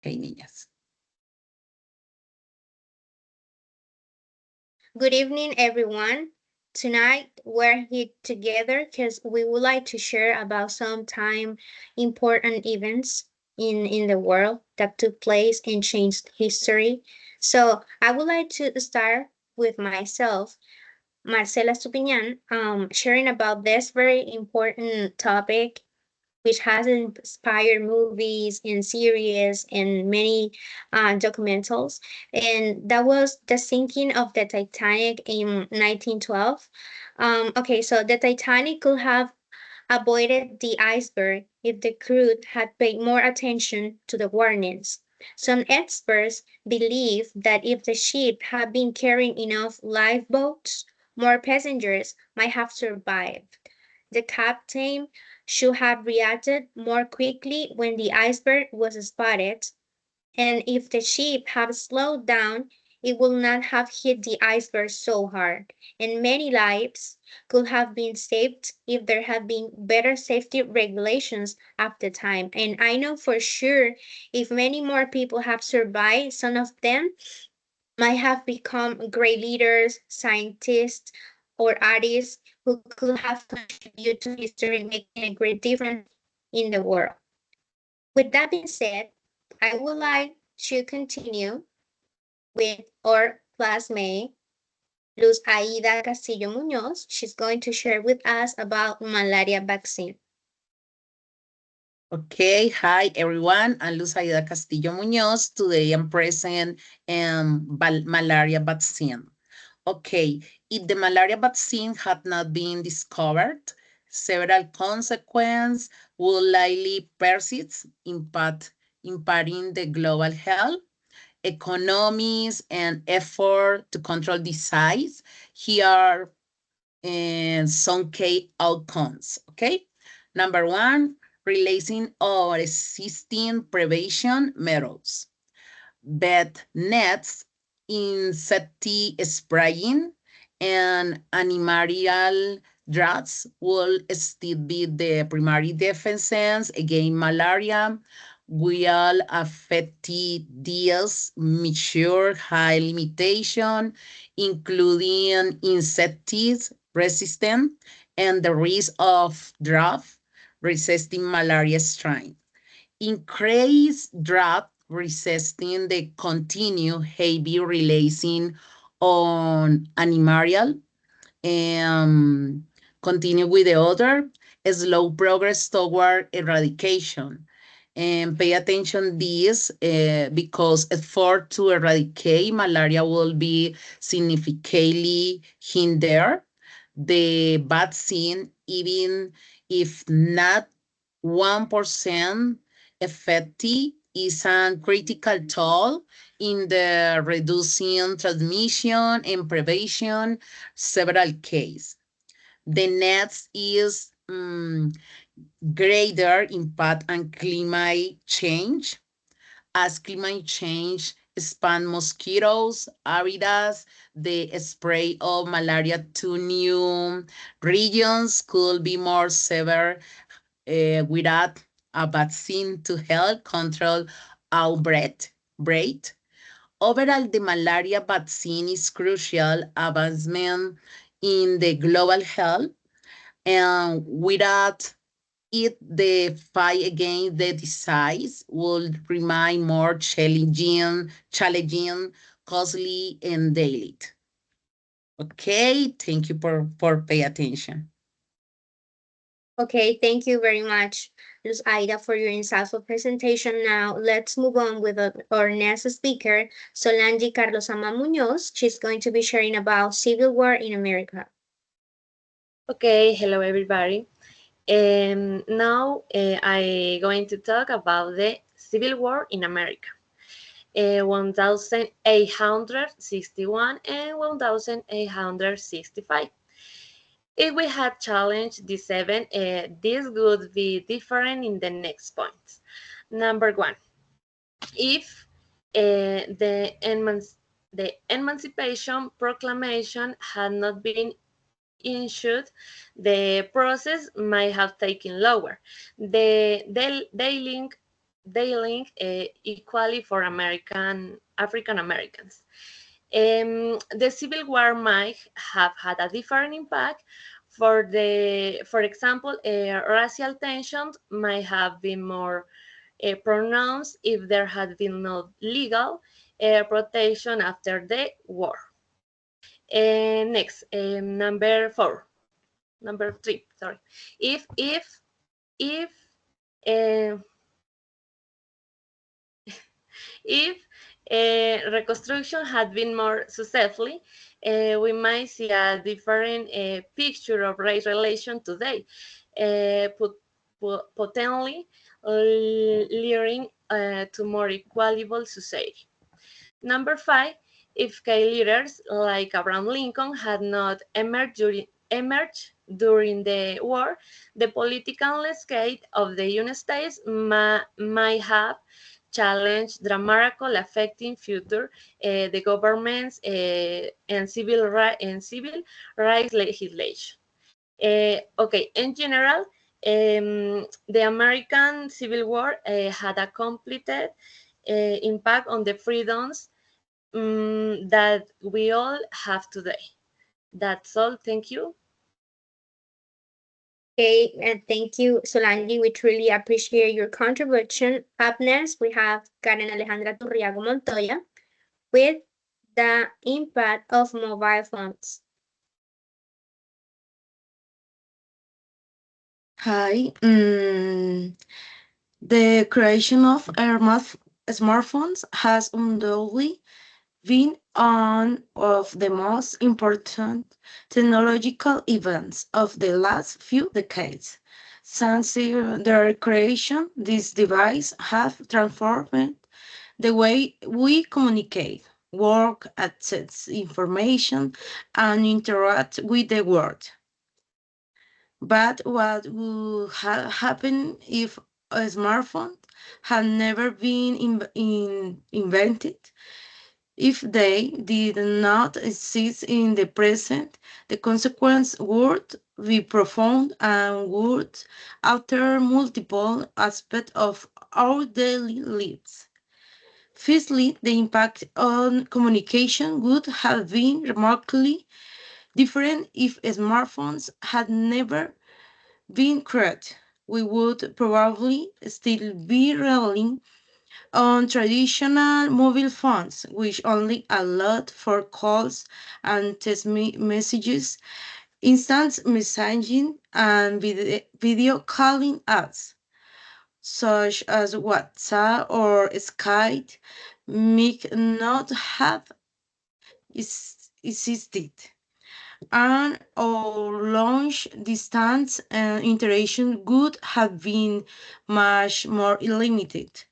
Ok, niñas. Good evening, everyone. Tonight we're here together because we would like to share about some time important events in the world that took place and changed history. So I would like to start with myself, Marcela Stupiñan, sharing about this very important topic which has inspired movies and series and many documentals. And that was the sinking of the Titanic in 1912. Okay, so the Titanic could have avoided the iceberg if the crew had paid more attention to the warnings. Some experts believe that if the ship had been carrying enough lifeboats, more passengers might have survived. The captain should have reacted more quickly when the iceberg was spotted, and if the ship had slowed down, it would not have hit the iceberg so hard, and many lives could have been saved if there had been better safety regulations at the time. And I know for sure if many more people have survived, some of them might have become great leaders, scientists, or artists who could have contributed to history, making a great difference in the world. With that being said, I would like to continue with our classmate, Luz Aida Castillo Munoz. She's going to share with us about malaria vaccine. Okay, hi everyone. I'm Luz Aida Castillo Muñoz. Today I'm present malaria vaccine. Okay, if the malaria vaccine had not been discovered, several consequences would likely persist, impacting the global health, economies, and effort to control disease. Here are some key outcomes, okay? Number one, releasing our existing prevention methods. Bed nets, insect spraying, and animal drugs will still be the primary defenses against malaria. Will affect these mature high limitation, including insecticide resistant and the risk of drought resisting malaria strain. Increase drought resisting the continued heavy releasing on animal and continue with the other slow progress toward eradication. And pay attention this because effort to eradicate malaria will be significantly hindered. The vaccine, even if not 1% effective, is a critical tool in the reducing transmission and prevention several cases. The next is greater impact on climate change. As climate change expand mosquitoes, avidas, the spread of malaria to new regions could be more severe without a vaccine to help control outbreak. Break. Overall, the malaria vaccine is crucial advancement in the global health, and without it, the fight against the disease will remain more challenging, costly, and daily. Okay, thank you for pay attention. Okay, thank you very much, Luz Aida, for your insightful presentation. Now, let's move on with our next speaker, Solange Carlos Ama Munoz. She's going to be sharing about civil war in America. Okay, hello everybody. Now I'm going to talk about the Civil War in America, 1861 and 1865. If we had challenged these seven, this would be different in the next points. Number one, if the Emancipation Proclamation had not been issued, the process might have taken longer. The they link equally for African Americans. The Civil War might have had a different impact. For example, racial tensions might have been more pronounced if there had been no legal protection after the war. Next, number three. Sorry, if uh, if reconstruction had been more successful, we might see a different picture of race relation today, potentially leading to more equitable society. Number five, if key leaders like Abraham Lincoln had not emerged during the war, the political landscape of the United States might have challenged dramatically affecting future the government's and civil rights legislation. Okay, in general, the American Civil War had a completed impact on the freedoms that we all have today. That's all. Thank you. Okay, and thank you, Solange. We truly appreciate your contribution. Up next, we have Karen Alejandra Turriago Montoya with the impact of mobile phones. Hi. The creation of our smartphones has undoubtedly been one of the most important technological events of the last few decades. Since their creation, these devices have transformed the way we communicate, work, access information, and interact with the world. But what would happen if a smartphone had never been invented? If they did not exist in the present, the consequence would be profound and would alter multiple aspects of our daily lives. Firstly, the impact on communication would have been remarkably different if smartphones had never being correct, we would probably still be relying on traditional mobile phones, which only allowed for calls and text messages, instant messaging, and video calling apps, such as WhatsApp or Skype, may not have existed and our long distance interaction would have been much more limited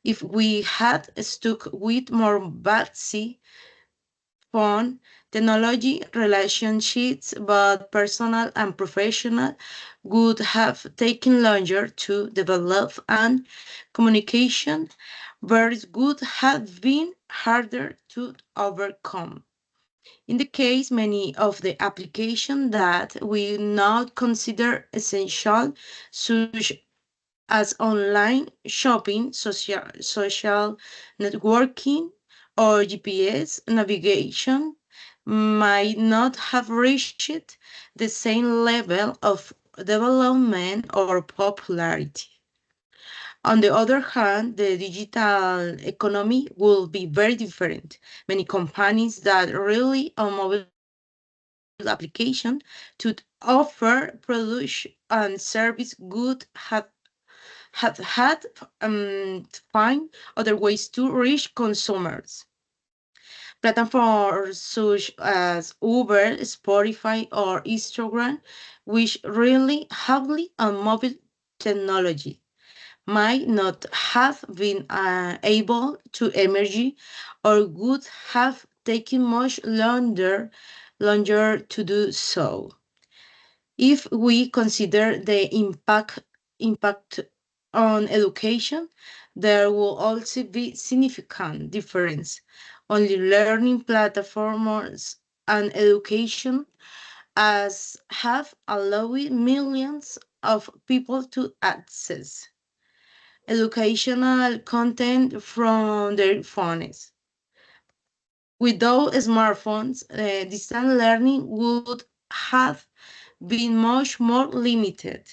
if we had stuck with more basic phone technology relationships, but personal and professional would have taken longer to develop and communication barriers would have been harder to overcome. In the case, many of the applications that we now consider essential, such as online shopping, social networking, or GPS navigation, might not have reached the same level of development or popularity. On the other hand, the digital economy will be very different. Many companies that rely on mobile application to offer products and service would have had to find other ways to reach consumers. Platforms such as Uber, Spotify, or Instagram, which rely heavily on mobile technology, might not have been able to emerge or would have taken much longer to do so. If we consider the impact on education, there will also be significant difference. Only learning platforms and education as have allowed millions of people to access educational content from their phones. Without smartphones, distance learning would have been much more limited,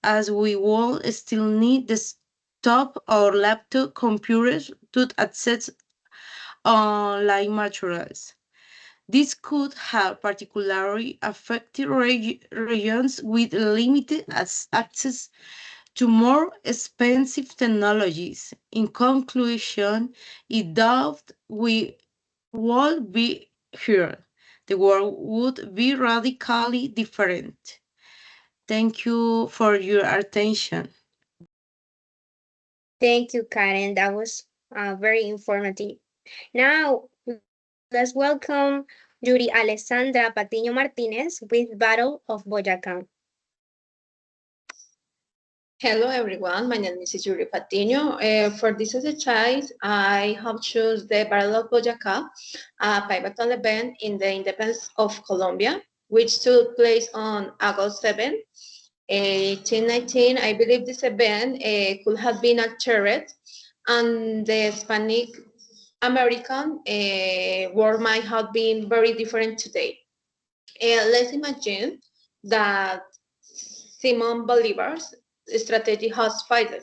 as we will still need desktop or laptop computers to access online materials. This could have particularly affected regions with limited access to more expensive technologies. In conclusion, it doubt we would be here. The world would be radically different. Thank you for your attention. Thank you, Karen. That was very informative. Now, let's welcome Yuri Alessandra Patiño Martinez with Battle of Boyacá. Hello everyone, my name is Yuri Patiño. For this exercise, I have chosen the Battle of Boyacá, a pivotal event in the independence of Colombia, which took place on August 7, 1819. I believe this event could have been altered and the Hispanic American war might have been very different today. Let's imagine that Simon Bolivar's strategy has failed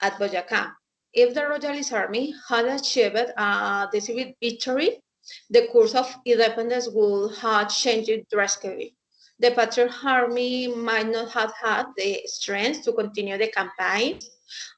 at Boyacá. If the Royalist army had achieved a decisive victory, the course of independence would have changed drastically. The Patriot army might not have had the strength to continue the campaign,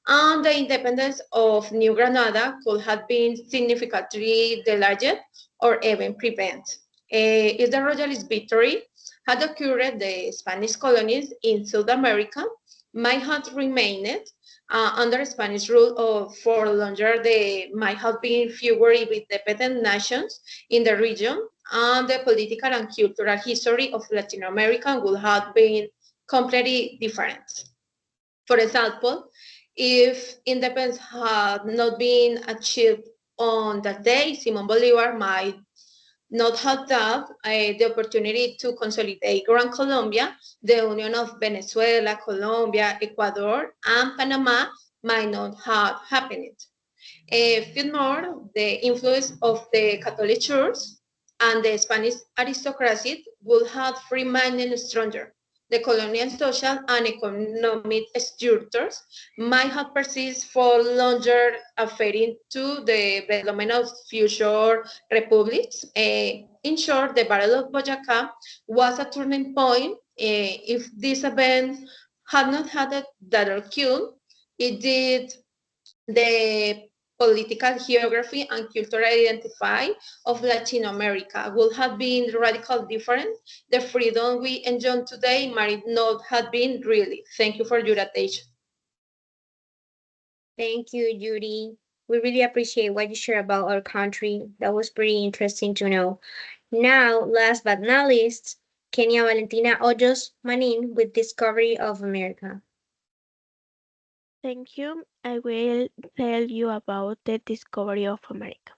and the independence of New Granada could have been significantly delayed or even prevented. If the Royalist victory had occurred, the Spanish colonies in South America might have remained under Spanish rule for longer. There might have been fewer independent nations in the region, and the political and cultural history of Latin America would have been completely different. For example, if independence had not been achieved on that day, Simon Bolivar might not have that the opportunity to consolidate Gran Colombia. The union of Venezuela, Colombia, Ecuador, and Panama might not have happened. Furthermore, the influence of the Catholic Church and the Spanish aristocracy would have remained stronger. The colonial social and economic structures might have persisted for longer, affecting to the development of future republics. In short, the Battle of Boyacá was a turning point. If this event had not had that occurred, it did the political geography and cultural identity of Latin America would have been radically different. The freedom we enjoy today might not have been really. Thank you for your attention. Thank you, Yuri. We really appreciate what you share about our country. That was pretty interesting to know. Now, last but not least, Kenya Valentina Hoyos Manin with Discovery of America. Thank you. I will tell you about the discovery of America.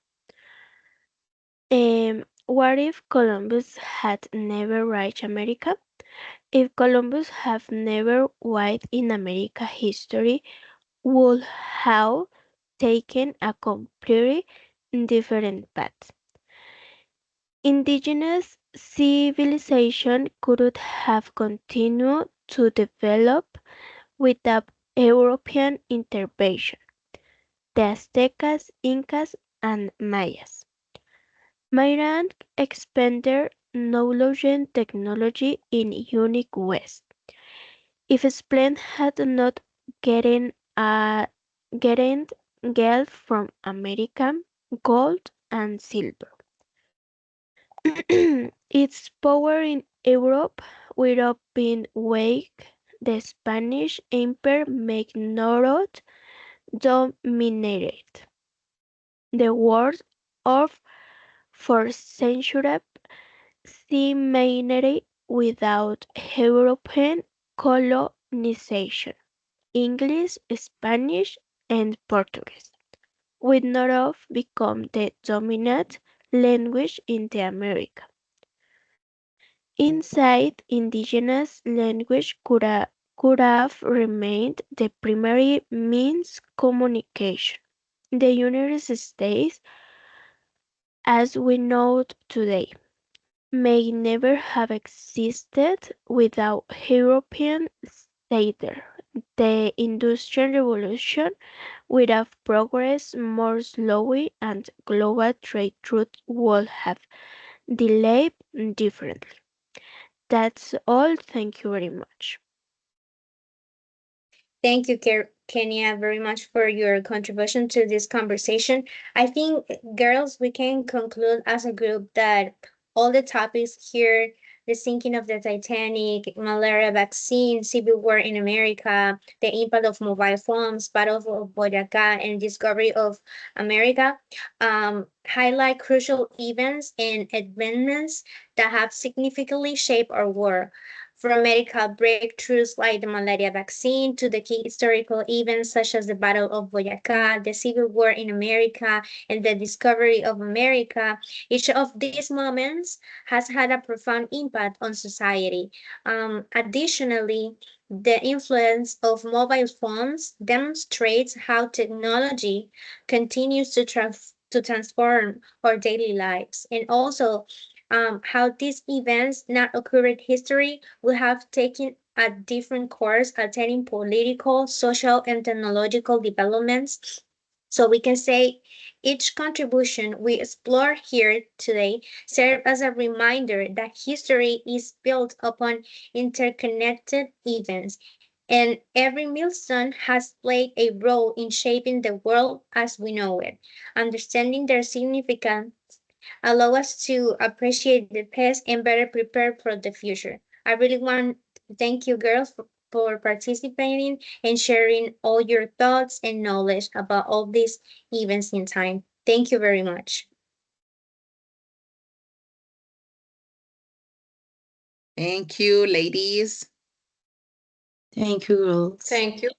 What if Columbus had never reached America? If Columbus had never arrived in America, history would have taken a completely different path. Indigenous civilization could have continued to develop without European intervention. The Aztecas, Incas, and Mayas might expanded knowledge and technology in unique ways. If Spain had not gotten gold from America, gold and silver, its power in Europe would have been weak. The Spanish Empire may not dominated the world of for centuries, seemingly without European colonization. English, Spanish, and Portuguese would not have become the dominant language in the America. Inside indigenous language could have remained the primary means communication. The United States, as we know it today, may never have existed without European theater. The Industrial Revolution would have progressed more slowly and global trade routes would have delayed differently. That's all. Thank you very much. Thank you, Kenya, very much for your contribution to this conversation. I think, girls, we can conclude as a group that all the topics here, the sinking of the Titanic, malaria vaccine, civil war in America, the impact of mobile phones, Battle of Boyacá, and discovery of America, highlight crucial events and advancements that have significantly shaped our world. From medical breakthroughs like the malaria vaccine to the key historical events such as the Battle of Boyacá, the Civil War in America, and the discovery of America, each of these moments has had a profound impact on society. Additionally, the influence of mobile phones demonstrates how technology continues to transform our daily lives, and also how these events not occurred in history will have taken a different course, attaining political, social, and technological developments. So we can say each contribution we explore here today serves as a reminder that history is built upon interconnected events, and every milestone has played a role in shaping the world as we know it. Understanding their significance allow us to appreciate the past and better prepare for the future. I really want to thank you, girls, for participating and sharing all your thoughts and knowledge about all these events in time. Thank you very much. Thank you, ladies. Thank you, girls. Thank you.